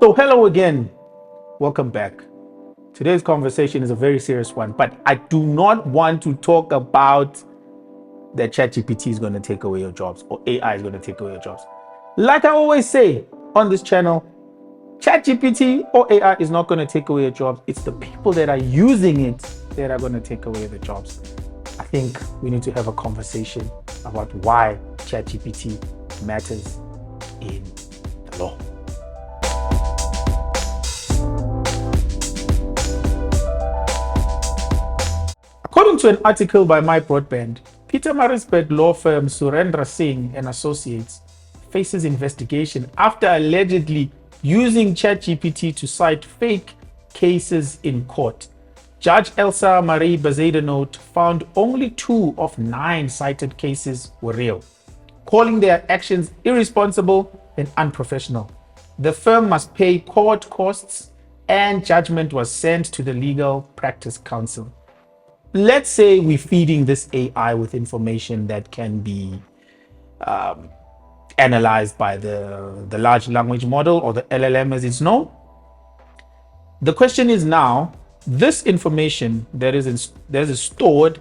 So, hello again. Welcome back. Today's conversation is a very serious one, but I do not want to talk about that ChatGPT is going to take away your jobs or AI is going to take away your jobs. Like I always say on this channel, ChatGPT or AI is not going to take away your jobs. It's the people that are using it that are going to take away the jobs. I think we need to have a conversation about why ChatGPT matters in the law. According to an article by My Broadband, Pietermaritzburg law firm Surendra Singh and Associates faces investigation after allegedly using ChatGPT to cite fake cases in court. Judge Elsa Marie Bazedenote found only 2 of 9 cited cases were real, calling their actions irresponsible and unprofessional. The firm must pay court costs and judgment was sent to the Legal Practice Council. Let's say we're feeding this AI with information that can be analyzed by the large language model or the LLM as it's known. The question is now, this information that is stored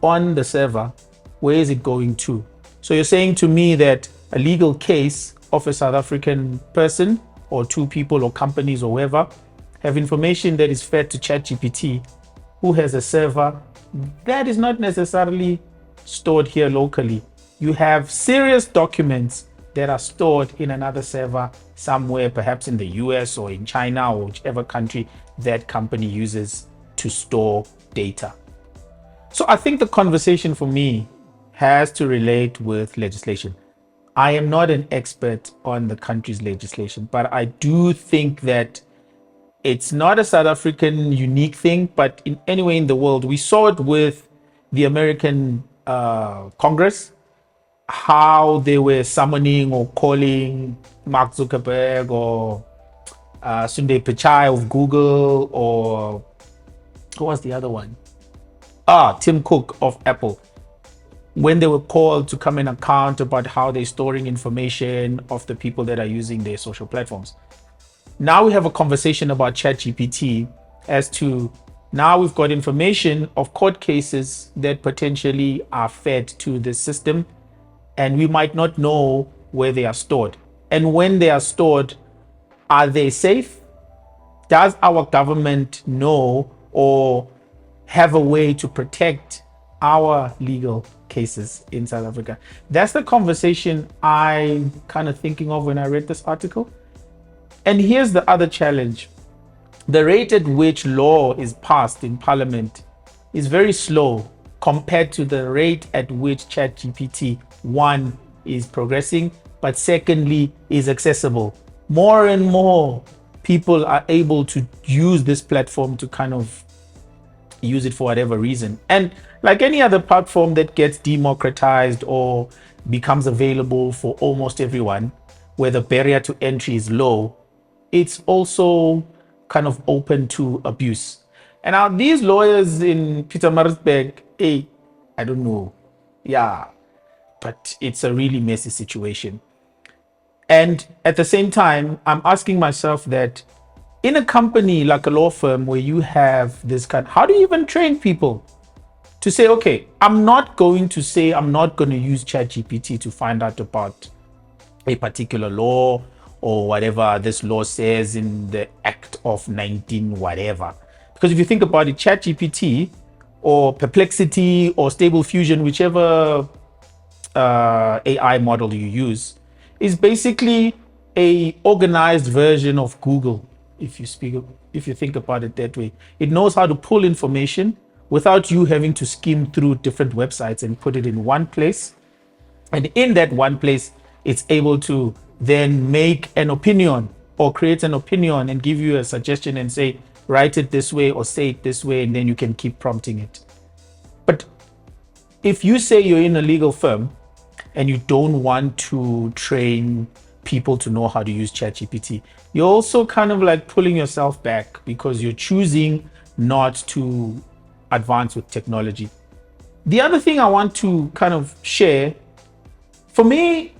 on the server, where is it going to? So you're saying to me that a legal case of a South African person or 2 people or companies or whoever have information that is fed to ChatGPT, who has a server that is not necessarily stored here locally. You have serious documents that are stored in another server somewhere, perhaps in the US or in China or whichever country that company uses to store data. So I think the conversation for me has to relate with legislation. I am not an expert on the country's legislation, but I do think that it's not a South African unique thing, but in anywhere in the world, we saw it with the American Congress, how they were summoning or calling Mark Zuckerberg or Sundar Pichai of Google, or who was the other one? Tim Cook of Apple, when they were called to come and account about how they're storing information of the people that are using their social platforms. Now we have a conversation about ChatGPT as to now we've got information of court cases that potentially are fed to this system, and we might not know where they are stored. And when they are stored, are they safe? Does our government know or have a way to protect our legal cases in South Africa? That's the conversation I kind of thinking of when I read this article. And here's the other challenge. The rate at which law is passed in Parliament is very slow compared to the rate at which ChatGPT, one, is progressing, but secondly, is accessible. More and more people are able to use this platform to kind of use it for whatever reason. And like any other platform that gets democratized or becomes available for almost everyone, where the barrier to entry is low, it's also kind of open to abuse. And now these lawyers in Pietermaritzburg, hey, I don't know. Yeah, but it's a really messy situation. And at the same time, I'm asking myself that in a company like a law firm where you have this kind, how do you even train people to say, okay, I'm not going to use ChatGPT to find out about a particular law or whatever this law says in the Act of 19 whatever. Because if you think about it, ChatGPT or Perplexity or Stable Fusion, whichever AI model you use, is basically a organized version of Google. If you think about it that way, it knows how to pull information without you having to skim through different websites and put it in one place. And in that one place, it's able to then make an opinion or create an opinion and give you a suggestion and say, write it this way or say it this way, and then you can keep prompting it. But if you say you're in a legal firm and you don't want to train people to know how to use ChatGPT, you're also kind of like pulling yourself back because you're choosing not to advance with technology. The other thing I want to kind of share, for me,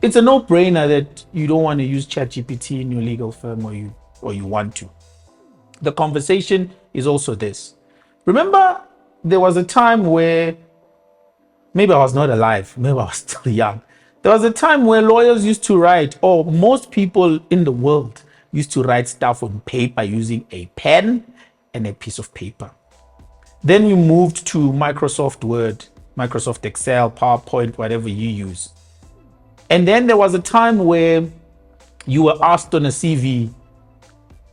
it's a no-brainer that you don't want to use ChatGPT in your legal firm, or you want to. The conversation is also this. Remember, there was a time where maybe I was not alive, maybe I was still young. There was a time where lawyers used to write, or most people in the world used to write stuff on paper using a pen and a piece of paper. Then we moved to Microsoft Word, Microsoft Excel, PowerPoint, whatever you use. And then there was a time where you were asked on a CV,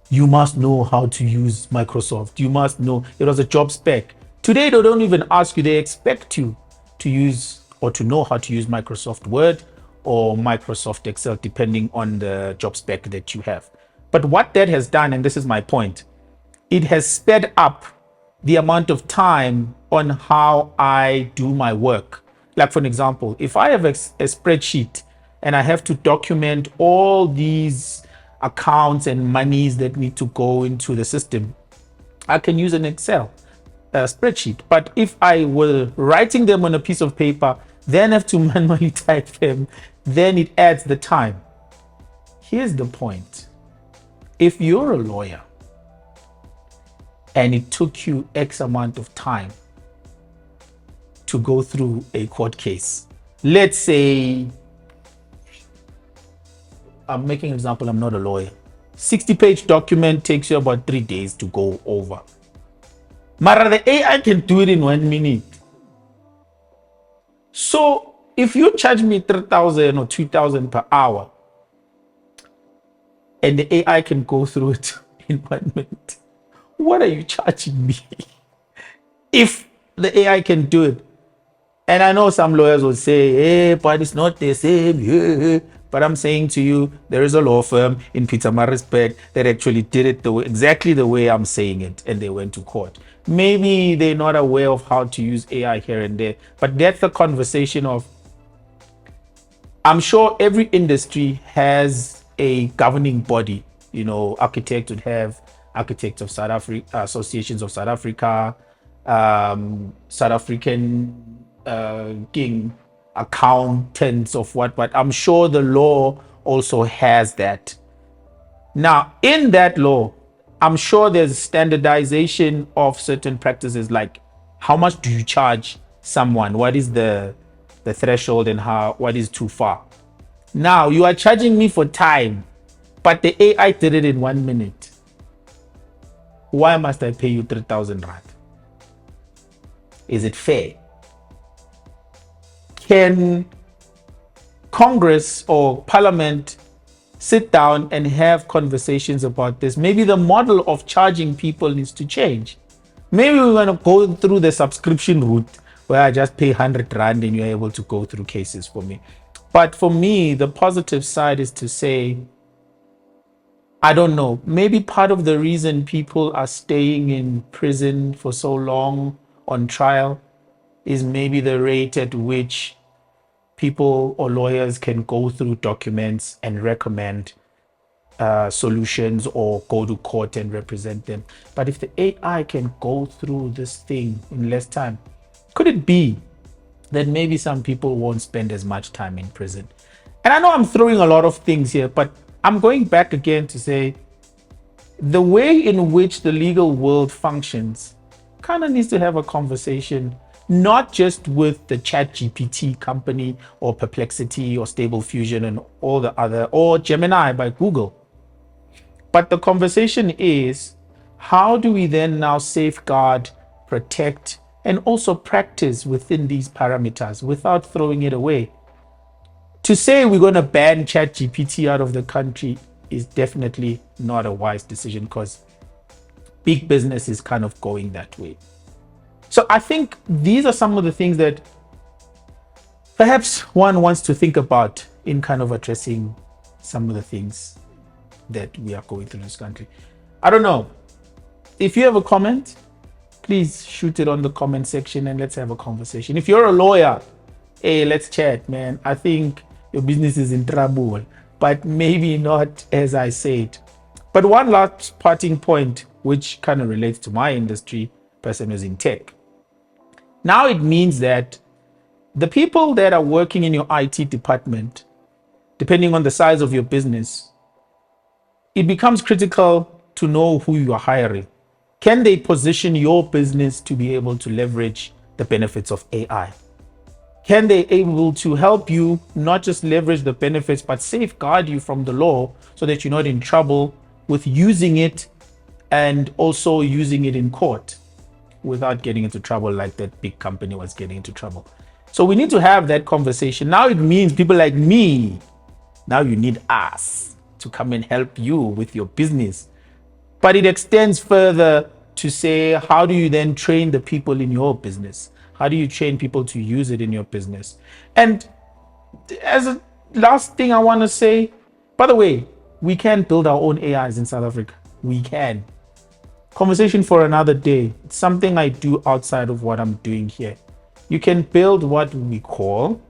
you must know how to use Microsoft. You must know. It was a job spec. Today, they don't even ask you. They expect you to use or to know how to use Microsoft Word or Microsoft Excel, depending on the job spec that you have. But what that has done, and this is my point, it has sped up the amount of time on how I do my work. Like, for an example, if I have a spreadsheet and I have to document all these accounts and monies that need to go into the system, I can use an Excel spreadsheet. But if I were writing them on a piece of paper, then have to manually type them, then it adds the time. Here's the point. If you're a lawyer and it took you X amount of time to go through a court case, let's say, I'm making an example, I'm not a lawyer. 60-page document takes you about 3 days to go over. Mara, the AI can do it in 1 minute. So if you charge me 3,000 or 2,000 per hour, and the AI can go through it in 1 minute, what are you charging me? If the AI can do it. And I know some lawyers will say, hey, but it's not the same. Yeah. But I'm saying to you, there is a law firm in Pietermaritzburg that actually did it exactly the way I'm saying it, and they went to court. Maybe they're not aware of how to use AI here and there, but that's the conversation of, I'm sure every industry has a governing body. You know, architects would have Architects of South Africa, Associations of South Africa, South African King accountants of what, but I'm sure the law also has that. Now, in that law, I'm sure there's standardization of certain practices, like how much do you charge someone? What is the threshold, and what is too far? Now, you are charging me for time, but the AI did it in 1 minute. Why must I pay you 3,000 rand? Is it fair? Can Congress or Parliament sit down and have conversations about this? Maybe the model of charging people needs to change. Maybe we want to go through the subscription route where I just pay 100 rand and you're able to go through cases for me. But for me, the positive side is to say, I don't know, maybe part of the reason people are staying in prison for so long on trial is maybe the rate at which people or lawyers can go through documents and recommend solutions or go to court and represent them. But if the AI can go through this thing in less time, could it be that maybe some people won't spend as much time in prison? And I know I'm throwing a lot of things here, but I'm going back again to say the way in which the legal world functions kind of needs to have a conversation, not just with the ChatGPT company or Perplexity or Stable Fusion and all the other, or Gemini by Google. But the conversation is, how do we then now safeguard, protect, and also practice within these parameters without throwing it away? To say we're going to ban ChatGPT out of the country is definitely not a wise decision, because big business is kind of going that way. So I think these are some of the things that perhaps one wants to think about in kind of addressing some of the things that we are going through in this country. I don't know. If you have a comment, please shoot it on the comment section and let's have a conversation. If you're a lawyer, hey, let's chat, man. I think your business is in trouble, but maybe not as I said. But one last parting point, which kind of relates to my industry, person who's in tech. Now it means that the people that are working in your IT department depending on the size of your business, it becomes critical to know who you are hiring. Can they position your business to be able to leverage the benefits of AI? Can they able to help you not just leverage the benefits, but safeguard you from the law so that you're not in trouble with using it and also using it in court without getting into trouble like that big company was getting into trouble? So we need to have that conversation. Now it means people like me, now you need us to come and help you with your business. But it extends further to say, how do you then train the people in your business? How do you train people to use it in your business? And as a last thing I want to say, by the way, we can build our own AIs in South Africa. We can. Conversation for another day. It's something I do outside of what I'm doing here. You can build what we call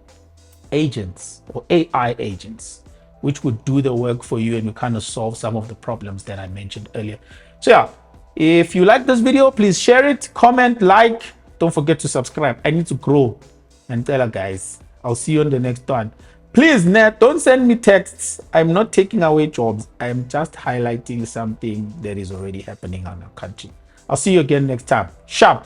agents or AI agents, which would do the work for you and will kind of solve some of the problems that I mentioned earlier. So yeah, if you like this video, please share it, comment, like. Don't forget to subscribe. I need to grow. And tell her, guys, I'll see you on the next one. Please, Nat, don't send me texts. I'm not taking away jobs. I'm just highlighting something that is already happening in our country. I'll see you again next time. Sharp.